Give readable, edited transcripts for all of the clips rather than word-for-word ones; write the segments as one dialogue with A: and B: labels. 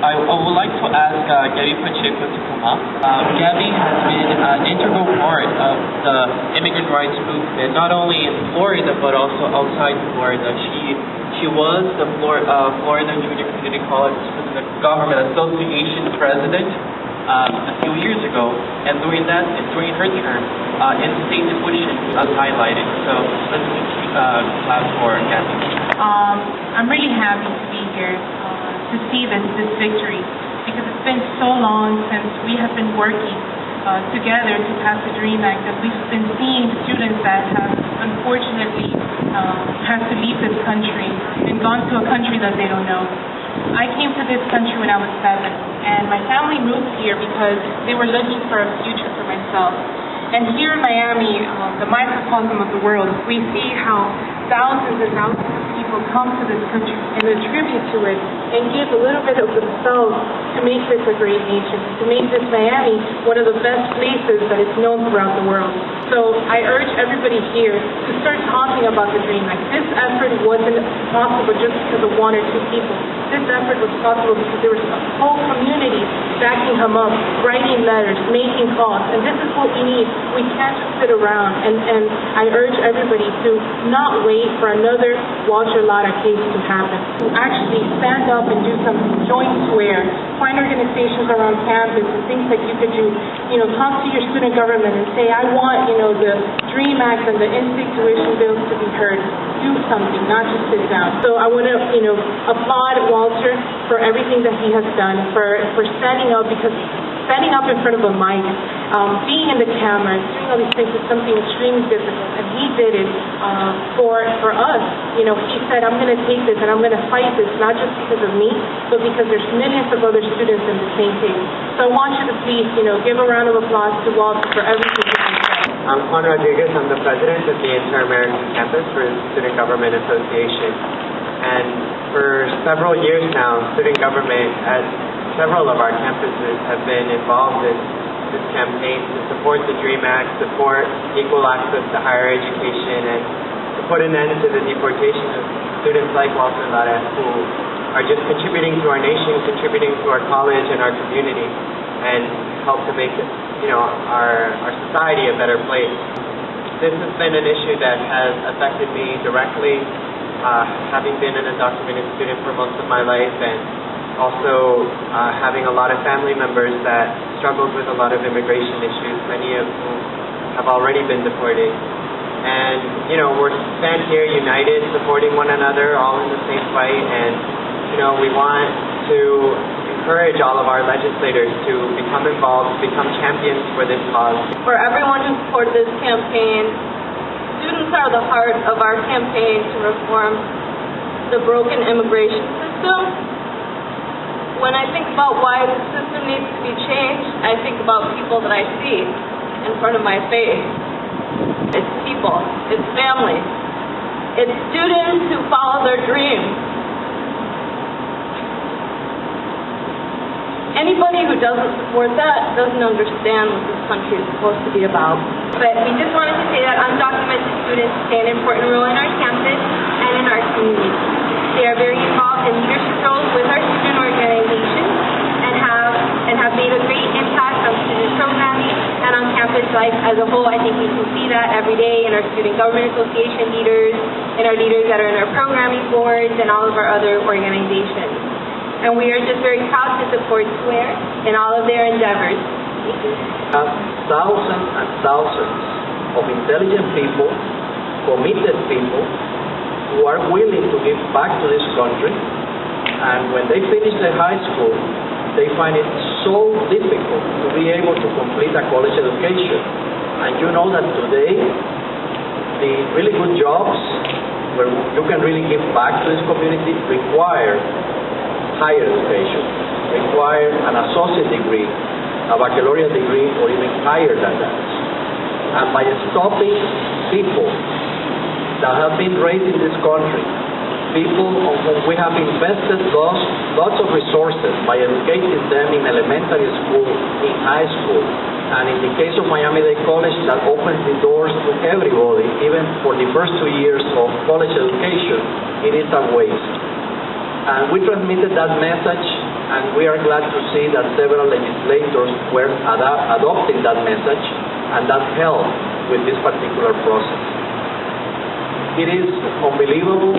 A: I would like to ask Gabby Pacheco to come up. Gabby has been an integral part of the immigrant rights movement, not only in Florida but also outside Florida. She was the Florida Junior Community College Government Association president a few years ago, and during her term, in-state tuition was highlighted. So let's clap for Gabby.
B: I'm really happy to be here to see this victory, because it's been so long since we have been working together to pass the DREAM Act that we've been seeing students that have unfortunately had to leave this country and gone to a country that they don't know. I came to this country when I was 7, and my family moved here because they were looking for a future for myself. And here in Miami, the microcosm of the world, we see how thousands and thousands of people come to this country and attribute to it and give a little bit of themselves to make this a great nation, to make this Miami one of the best places that is known throughout the world. So I urge everybody here to start talking about the DREAM Act. This effort wasn't possible just because of 1 or 2 people. This effort was possible because there was a whole community backing him up, writing letters, making calls, and this is what we need. We can't just sit around, and I urge everybody to not wait for another Walter Lara case to happen. To actually stand up and do something, join Swear, find organizations around campus and things that you could do. Talk to your student government and say, I want, the DREAM Act and the in-state tuition bills to be heard. Do something, not just sit down. So I want to, applaud Walter for everything that he has done, for standing up, because standing up in front of a mic, being in the camera, doing all these things is something extremely difficult, and he did it for us. He said, I'm going to take this and I'm going to fight this, not just because of me, but because there's millions of other students in the same case. So I want you to please, give a round of applause to Walter for everything that he said.
C: I'm Juan Rodriguez. I'm the president of the Inter-American Campus for the Student Government Association. And for several years now, student government at several of our campuses have been involved in this campaign to support the DREAM Act, support equal access to higher education, and to put an end to the deportation of students like Walter Lara, who are just contributing to our nation, contributing to our college and our community, and help to make our society a better place. This has been an issue that has affected me directly, having been an undocumented student for most of my life, and also having a lot of family members that struggled with a lot of immigration issues, many of whom have already been deported. And, we're stand here united, supporting one another, all in the same fight, and, we want to encourage all of our legislators to become involved, become champions for this cause.
D: For everyone who supported this campaign, students are the heart of our campaign to reform the broken immigration system. When I think about why the system needs to be changed, I think about people that I see in front of my face. It's people, it's families, it's students who follow their dreams. Anybody who doesn't support that doesn't understand what this country is supposed to be about. But we just wanted to say that undocumented students play an important role in our campus and in our community. They are very involved in leadership roles with our student organizations and have made a great impact on student programming and on campus life as a whole. I think we can see that every day in our Student Government Association leaders, in our leaders that are in our programming boards, and all of our other organizations. And we are just very proud to support Swear in all of their endeavors. Thank you.
E: Thousands and thousands of intelligent people, committed people, who are willing to give back to this country, and when they finish their high school, they find it so difficult to be able to complete a college education. And you know that today, the really good jobs where you can really give back to this community require higher education, require an associate degree, a baccalaureate degree, or even higher than that. And by stopping people that have been raised in this country, people on whom we have invested lots of resources by educating them in elementary school, in high school, and in the case of Miami Dade College, that opens the doors to everybody, even for the first 2 years of college education, it is a waste. And we transmitted that message, and we are glad to see that several legislators were adopting that message, and that helped with this particular process. It is unbelievable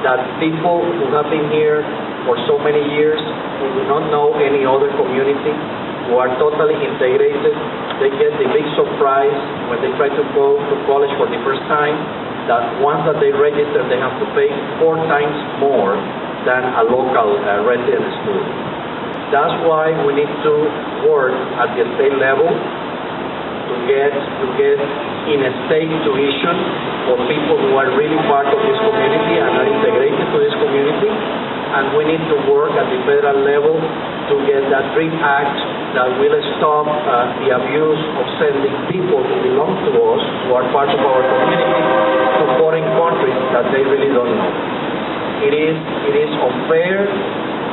E: that people who have been here for so many years, who do not know any other community, who are totally integrated, they get the big surprise when they try to go to college for the first time, that once that they register, they have to pay 4 times more than a local resident student. That's why we need to work at the state level to get in a state tuition for people who are really part of this community and are integrated to this community. And we need to work at the federal level to get that DREAM Act that will stop the abuse of sending people who belong to us, who are part of our community, to foreign countries that they really don't know. It is unfair,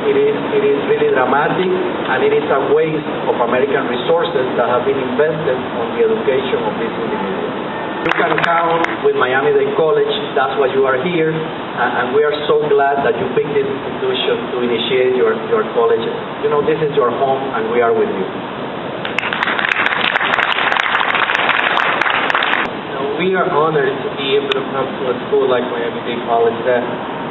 E: it is really dramatic, and it is a waste of American resources that have been invested on the education of these individuals. You can count with Miami Dade College. That's why you are here, and we are so glad that you picked this institution to initiate your colleges. You know, this is your home, and we are with you.
A: We are honored to be able to come to a school like Miami Dade College that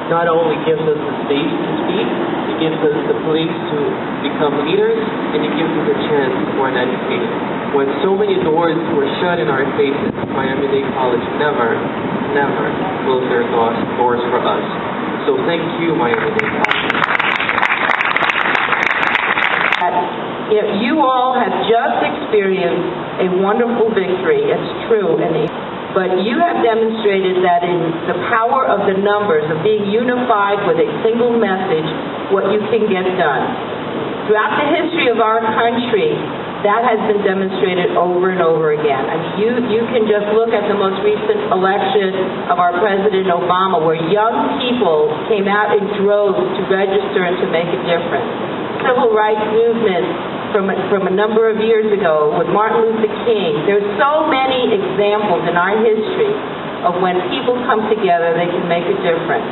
A: not only gives us the stage to speak, it gives us the place to become leaders, and it gives us a chance for an education. When so many doors were shut in our faces, Miami Dade College never closed their doors for us. So thank you, Miami Dade College.
F: You all have just experienced a wonderful victory. It's true, but you have demonstrated that in the power of the numbers, of being unified with a single message, what you can get done. Throughout the history of our country, that has been demonstrated over and over again. I mean, you can just look at the most recent election of our President Obama, where young people came out in droves to register and to make a difference. Civil rights movement from a number of years ago with Martin Luther King. There's so many examples in our history of when people come together, they can make a difference.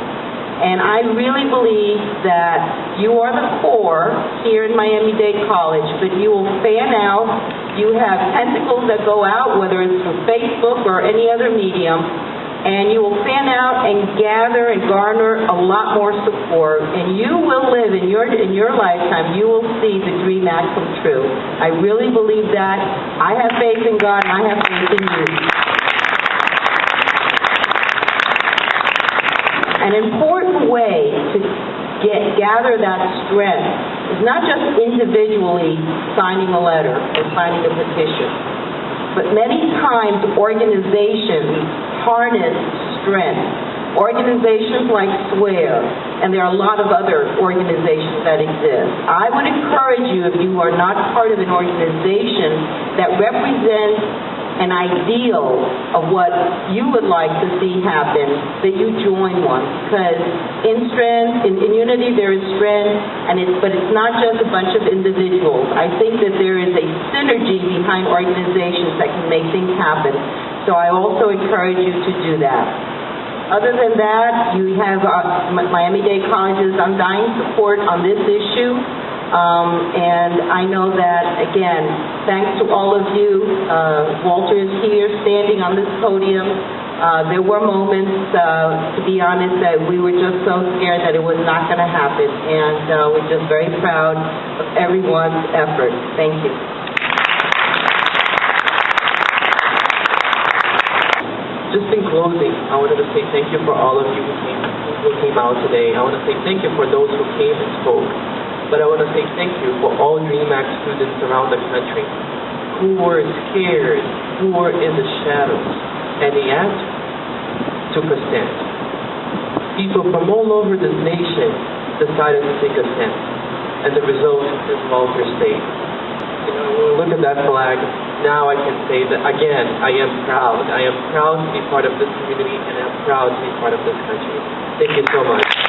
F: And I really believe that you are the core here in Miami Dade College, but you will fan out. You have tentacles that go out, whether it's through Facebook or any other medium, and you will fan out and gather and garner a lot more support, and you will live in your lifetime, you will see the DREAM Act come true. I really believe that. I have faith in God, and I have faith in you. An important way to gather that strength is not just individually signing a letter or signing a petition, but many times organizations harness strength. Organizations like SWARE, and there are a lot of other organizations that exist. I would encourage you, if you are not part of an organization that represents an ideal of what you would like to see happen, that you join one. Because in strength, in unity there is strength, but it's not just a bunch of individuals. I think that there is a synergy behind organizations that can make things happen. So I also encourage you to do that. Other than that, you have Miami Dade College's undying support on this issue. And I know that, again, thanks to all of you, Walter is here standing on this podium. There were moments, to be honest, that we were just so scared that it was not going to happen. And we're just very proud of everyone's effort. Thank you.
A: Just in closing, I wanted to say thank you for all of you who came out today. I want to say thank you for those who came and spoke. But I want to say thank you for all DREAM Act students around the country who were scared, who were in the shadows, and yet took a stand. People from all over this nation decided to take a stand, and the result is Walter State. You know, when we look at that flag, now I can say that, again, I am proud. I am proud to be part of this community, and I am proud to be part of this country. Thank you so much.